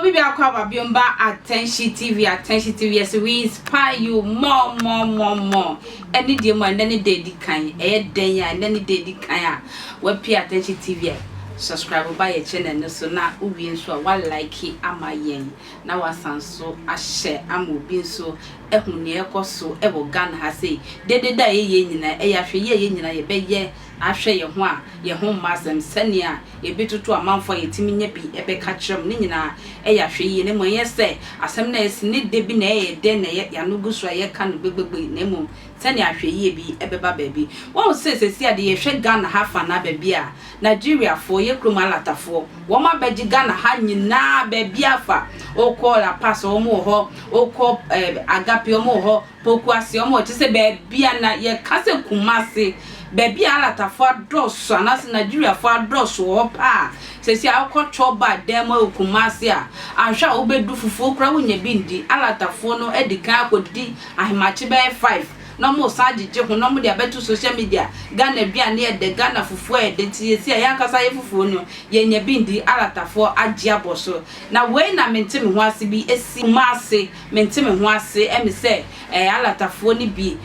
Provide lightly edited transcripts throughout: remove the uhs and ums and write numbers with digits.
we be akwa biomba Attention TV yes we inspire you more any day more and any day di kan den ya and any day di kan ya we pay Attention TV subscribe by your channel so na ubi nso wa like ama yen na wasanso a share amobi nso ehune ekoso ebo Ghana ha sei dededa ye nyina ehahwe ye nyina ye beye ahwe ye ho a ye ho masem sania ye bitutu amanfo ye timinye bi ebe ka kyerem ne nyina ehahwe ye ne mo ye se asem na esi ne de bi na ye de na ye yanuguso ye ka no begbegbe na mum sania ahwe ye bi ebeba baabi won se sesi ade ye hwe Ghana ha fa na baabi a Nigeria for ye kroma latafo wo ma beji Ghana ha nyina baabi afa o call la pass o mo ho o call agape o mo ho poku ase o mo ti se baabi na ye kase kumase baabi alatafo adoso anase Nigeria fo adoso ho pa sesi akotcho ba dem o kumase a anhwa obedu fufu kra wonya bindi alatafo no edika akodi ahemache be 5 no mo sajije ho no mo de abetu social media Ghana bia na de Ghana fufu e de tiesi a yankasa ye fufu no ye nya bindi alatafo age aboso na we na mentime ho ase bi esi maase mentime ho ase emi se alatafo ni bi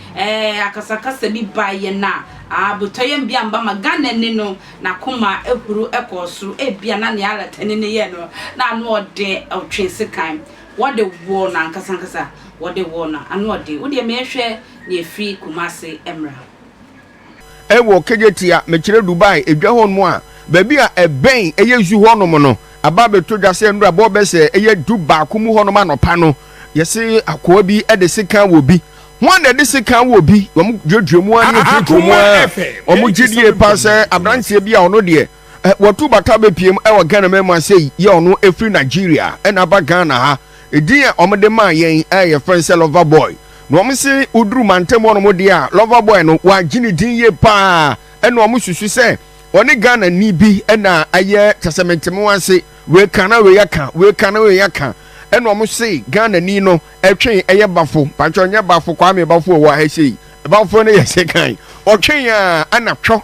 akasakasa bi ba ye na abutoyem bia mba ma Ghana ni no na koma ehuru ekosuru ebia na ne alatane ne ye no na no ode otwese kan what the war na nkasa what the war na anu ode wo de mehwe ne free Kumasi Emra ewo kejetia mekire Dubai edwa hon mu a baabi a eben eyezu honom no aba beto dwase ndura bo be se eye Dubai kumu honom anopa no yesi akoa bi ede sika wo bi one de sika wo bi wo dwedwemu ani dwedwemu o mu gidie pa se abrantie bi a ono de wotu bata be piem ewo Ghana mema sei ye ono efri Nigeria ena ba Ghana ha edin omde ma yen ye friend say Lover Boy no mo se uduru mantem ono mo de a Lover Boy no wa gini din ye pa ena mo susu se oni Ghana ni bi ena aye tasementem wanse we kana we yaka ena mo se Ghana ni no etwen eye bafo patcho nya bafo kwame bafo wo ha sei bafo no ye sekan otwen a ana twa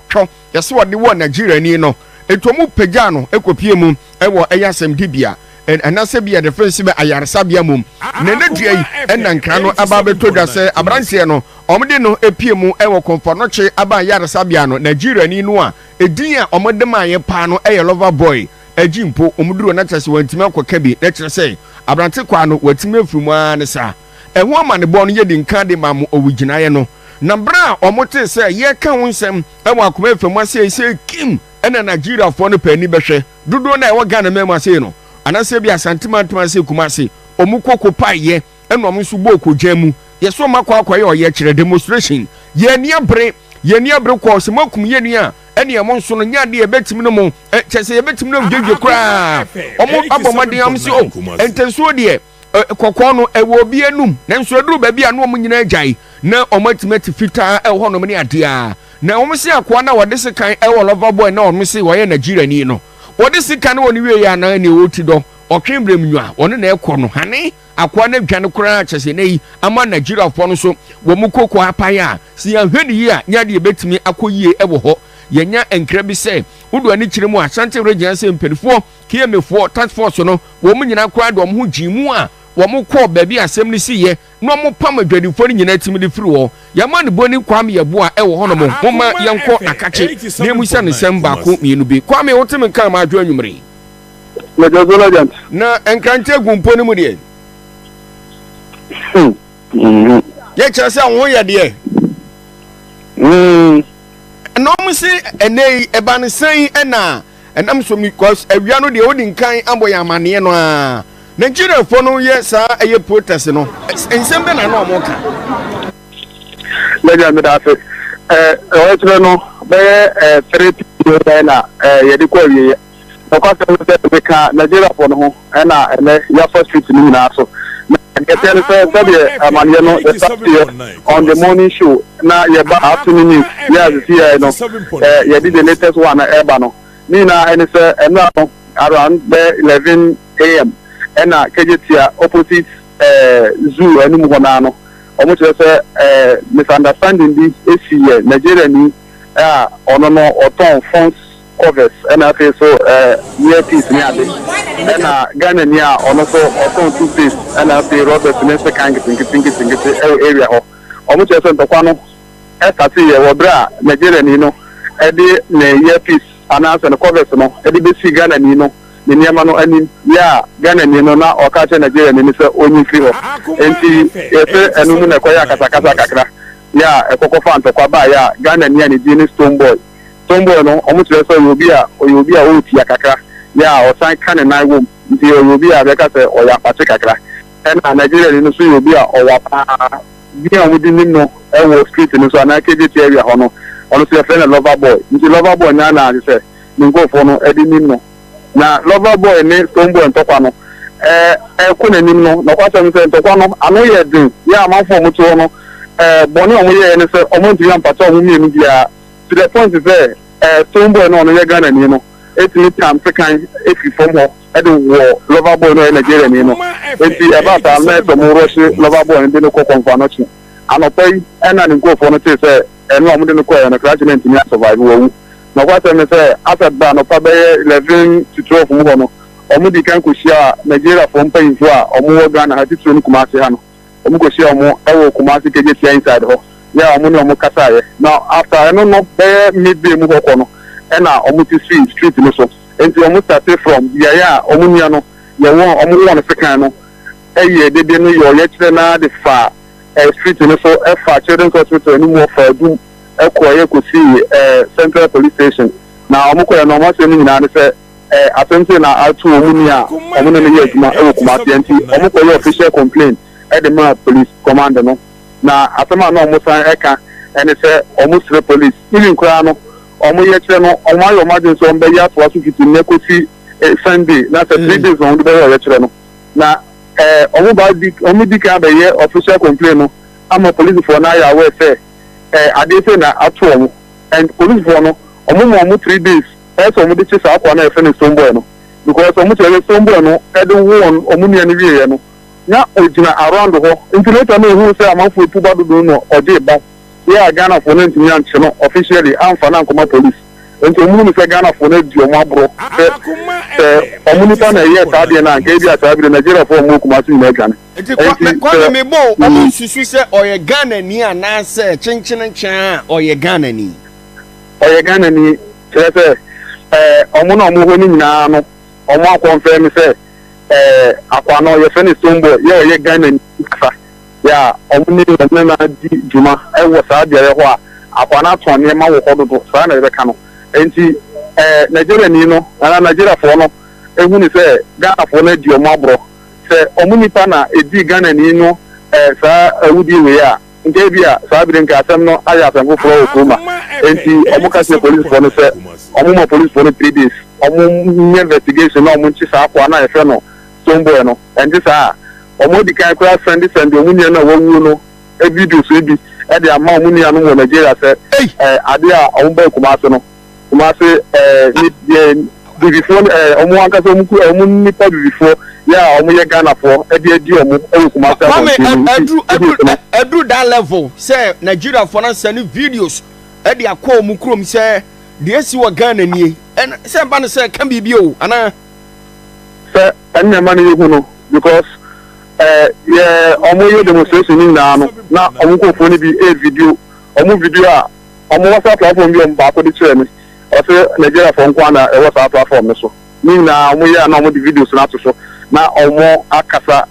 yese wode wo Nigeria ni no etomu pagya no ekopie mu ewo eyasem dibia anase bia defense be ayaresa bia mum ne dua yi ena nkra no aba beto dwase abrantie no omde no epie mu ewo konfonoche aba ayaresa bia no Nigeria ni no a edin a omde maye pa no eye Lover Boy agimpo omduro na tase wantime akoka bi na kire sei abrante kwa no watime afumu an sa eho amane bo no ye di nka de mamu owuginaye no na bra omote se ye ka wonsem ewo akoma afumu ase se kim ena Nigeria fo no pani behwe dodo na ewo Ghana mema ase no anase bi asantimantima se Kumasi omukoko paye eno omso bo okogyamu yeso makwa akwa ye oye kire demonstration ye ni abre ko se makum ye ni a ene ye monso no nya de ebetimi no mo chese ye betimi no dwedwe kra omo abomade am se o entenso de kokko no ewo bi enum na nso aduru ba bi a no omo nyina agyan na omatimati fita ewo no me ne ade a na omo se akwa na wode se kan ewo Lover Boy na omo se wo ye Nigeria ni no wode sika na woni wie ya na ne woti do otwembrem nwa woni na ekọ no hane akwa na dwane kora chese nei ama Nigeria fo no so wo mu kokko apan a si ya hwedi yi a nya de betimi akoyie ewo ho yenya enkra bi se wodo ani kire mu Asante Region se mpenfo kiemefo task force no wo mu nyina kora de wo ho gimu a wo mu kọ baabi asem ni siye no mo pam adwadifo ni nyina timi de firi wo yama ne boni kwame yebo a ewo hono mo homa yenko akache ne mu sha ne sem ba ko mienu bi kwame wotimi kan ma adwo anwumre na enkante gumpo ni mu de ye chese won ye de no mu si enei eba ne san ena enam so mi cause awia no de odi nkan aboya amane no a Nigeria for no yes a protest no ensem be na no mo ka media me da fe o no be 3 people na ye di ko wie o ka se be ka Nigeria for no na ya first street ni na so get tell say amanye no on the morning show na ye ba afternoon news yes here no ye di the latest one eba no ni na any say na around 11 am ena kejetia opposite zoo enu mu hona no omo chere se misunderstanding bi esi Nigeria ni ono no oton phones covers and afei so earpiece ni ade na Ghana ni a ono so oton toothpaste and afei Robert ne se kan nkitinkitinkitinki area ho omo chese ntokwa no start ye wo bra Nigeria ni no e de na earpiece ananse ne covers no e de be si Ghana ni no ni niama no ani ya Ghana ni no na o ka che Nigeria ni se onyi fi ho enti efe enu mu na koya kasa kakra ya ekoko ntokwa ba ya Ghana ni ani di ni Stonebwoy no omo chese so obi a o ti akakra ya o san kan na wo nti obi a be ka se o ya pati kakra na Nigeria ni so obi a o wa pa bi a wo di nim no e wo street ni so na KJT area ho no ono se friend Loverboy nti Loverboy na se ni ngofo no e di nim no na Loverboy ni Stonebwoy ntokwa no ku na nim no kwa se ntokwa no ano ye din ya amanfo mo to no boni omo ye ni se omo nti ya mpata omo mi ni bia to the point is Stonebwoy no ye Ghana ni no etini tam sekan efi from ho e de wo Loverboy no Nigeria ni no enti about am na to mo rush Loverboy ndi no konfa no chi anopai na ni go for no say say eno am de no ko na crash ni survive wo na kwa say say after ba no pa be 11 to 12 mo no omo di kan ko shia Nigeria for mpain fo a omo wo Ghana ha titru ni Kumasi ha no omo ko shia omo e wo Kumasi KJT inside ho ya omo ni omo kasa ye now after no be midday mo ko no na omuti street no so enti omu start from ya omunia no ye won omu won sekan no eye dede no ye kire na de fa street no so fa children's hospital ni mo fa dum ekoye ko si Central Police Station na omu ko no mo se ni nyina ne se atemse na atu omunia omu ne ye aduma e wo Kumasi enti omu ko ye official complaint e de ma police commander no na atema na omu san eka ene se omu sre police even kura no omo ye kire no omo ayo emergency on be ya to asu fitin ne ko si Sunday na 3 days on be ye kire no na omo ba di omo di ka be ye official complaint no ama police for na ya we say ade say na atu omo and police for no omo 3 days so omo di chi sa akwa na e finish Stonebwoy no because omo chere Stonebwoy no e de won omo ni ani wie no na ojina around ho intilator no hu say amanfo tuba dodo no ode ba ya Ghana for no ntimi anche no officially amfa na nkoma police enti omu ni se Ghana for no di omo abro omu ni pa na ye ta de na nke bi ata bi Nigeria for omu Kumasi na Ghana enti kwa me bo omu susu se oye Ghana ni anase chenchen chan oye Ghana ni se omu na omu ho ni nyina no omu akonfirm se akwa no ye fene Stonebwoy ye oye Ghana ni kasa ya omuni na di juma e wo sa de ho a akwana to ne ma wo hododo sa na be ka no enti Nigeria ni no na Nigeria fo no ehu ni se Ghana fo na di omo abro se omuni pa na edi Ghana ni no sa awudi we a nke bia sa bi nka asem no aya asem fo fo kuma enti omo ka se police fo no se omo mo police fo no 3 days omo investigation no omo nchi sa akwa na e fe no Stonebwoy no enti sa omo di kan kura send omunia na wawu no e video so bi e de ama omunia no wo Nigeria se ade a omo ba Kumasi no Kumasi ni before omo anka so omo ni pa before ya omo ye Ghana for e di omo e Kumasi edru that level say Nigeria for na send videos e de akọ omo krom say de esi wo Ghana ni en say ba no say kan bibi o ana say enna man yehu no because omo ye demonstration ni na no na omo ko fo ni bi video a omo WhatsApp platform bi ba ko di chere ni o se Nigeria for nkwa na WhatsApp platform so ni na omo ye na omo di videos na to so na omo akasa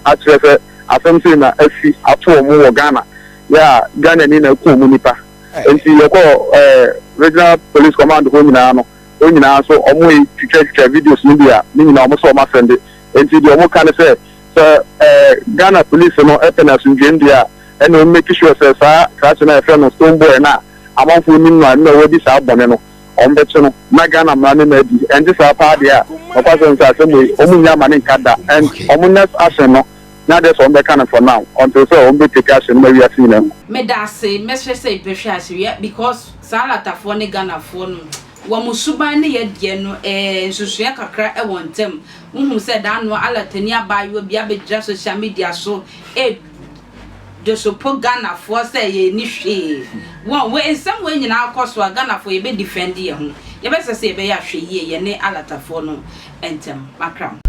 a chere se asem se na afi ato omo wo Ghana ya Ghana ni na ko omo nipa enti ye ko regional police command ko nyina no o nyina so omo yi twitwa videos ni bia ni nyina omo so ma send enti di omo kan se Ghana police no epena sunjendia eno make sure say sa crash na efe no Stonebwoy na amanfo ni no na wodi sa abone no ombeche no na Ghana man na di and this pa dia okwaso nsa asemo omunya mane nkada and omunya action no na dey so mbeka na for now until so ombe take action na we are seeing them me da say message say behwe aswe because sala tafo ne Ghana fo no wa musuban ne ye die no nsusua kakra e wontem unhu se da no alatani abayo bia begira social media so de so po Ghana fo se ye ni hwe won we ensam we nyina akoso Ghana fo ye be defend ye ho yɛbɛsɛ sɛ yɛbɛyɛ ahwɛ yie yɛne alatafo no entem makram